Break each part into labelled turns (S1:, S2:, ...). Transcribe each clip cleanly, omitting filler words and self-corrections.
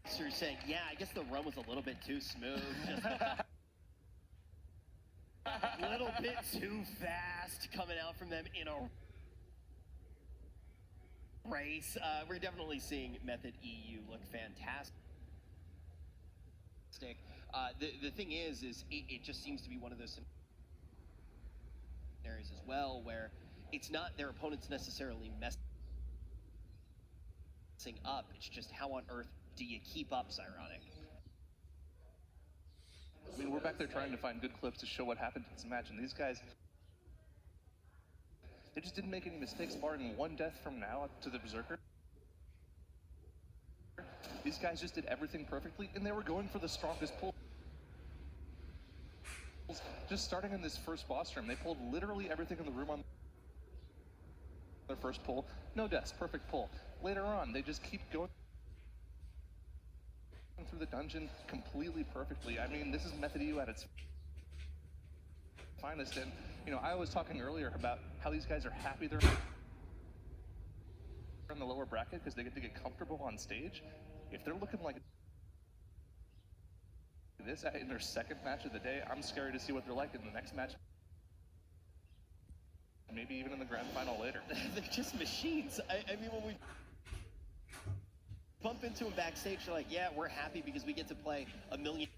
S1: saying, yeah, I guess the run was a little bit too smooth. Just a little bit too fast coming out from them in a race. We're definitely seeing Method EU look fantastic. The thing is it just seems to be one of those scenarios as well where it's not their opponents necessarily messing up. It's just how on earth do you keep up Cyronic?
S2: I mean, we're back there trying to find good clips to show what happened in this match, and these guys, they just didn't make any mistakes, barring one death from now to the Berserker. These guys just did everything perfectly, and they were going for the strongest pull. Just starting in this first boss room, they pulled literally everything in the room on their first pull. No deaths, perfect pull. Later on, they just keep going through the dungeon completely perfectly. I mean, this is Method EU at its finest. And, you know, I was talking earlier about how these guys are happy they're in the lower bracket because they get to get comfortable on stage. If they're looking like this in their second match of the day, I'm scary to see what they're like in the next match. Maybe even in the grand final later.
S1: They're just machines. I mean, when we bump into them backstage, they're like, yeah, we're happy because we get to play 1 million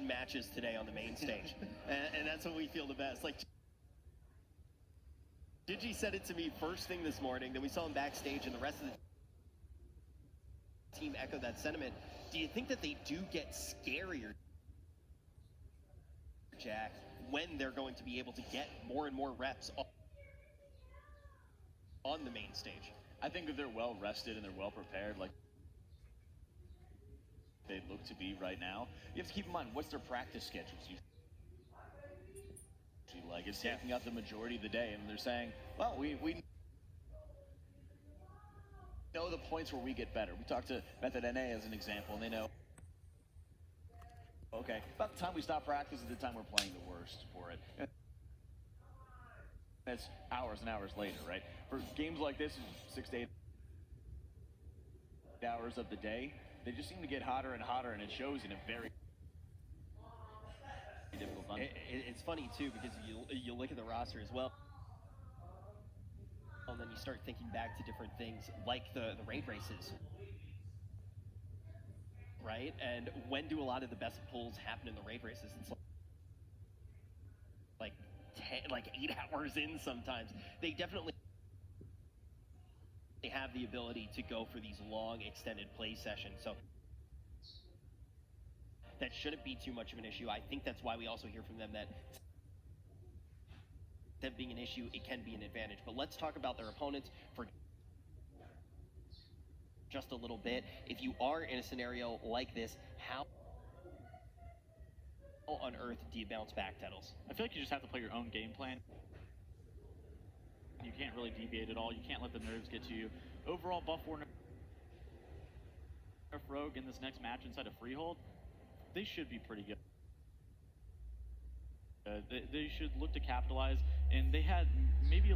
S1: matches today on the main stage. and that's when we feel the best. Like, Gigi said it to me first thing this morning, then we saw him backstage and the rest of the team echoed that sentiment. Do you think that they do get scarier, Jack, when they're going to be able to get more and more reps on the main stage?
S3: I think if they're well rested and they're well prepared, like they look to be right now, you have to keep in mind, what's their practice schedules usually like? It's taking up the majority of the day, and they're saying, well, we know the points where we get better. We talked to Method NA as an example, and they know, okay, about the time we stop practice is the time we're playing the worst for it. It's hours and hours later, right? For games like this, 6 to 8 hours of the day, they just seem to get hotter and hotter, and it shows in a very difficult time.
S1: It's funny too because you look at the roster as well, and then you start thinking back to different things like the raid races, right? And when do a lot of the best pulls happen in the raid races? It's like 8 hours in sometimes. They definitely have the ability to go for these long extended play sessions, so that shouldn't be too much of an issue. I think that's why we also hear from them that being an issue, it can be an advantage. But let's talk about their opponents for just a little bit. If you are in a scenario like this, how on earth do you bounce back, Tettles?
S4: I feel like you just have to play your own game plan. You can't really deviate at all. You can't let the nerves get to you. Overall, buff war nerf rogue in this next match inside of Freehold, they should be pretty good. They should look to capitalize, and they had maybe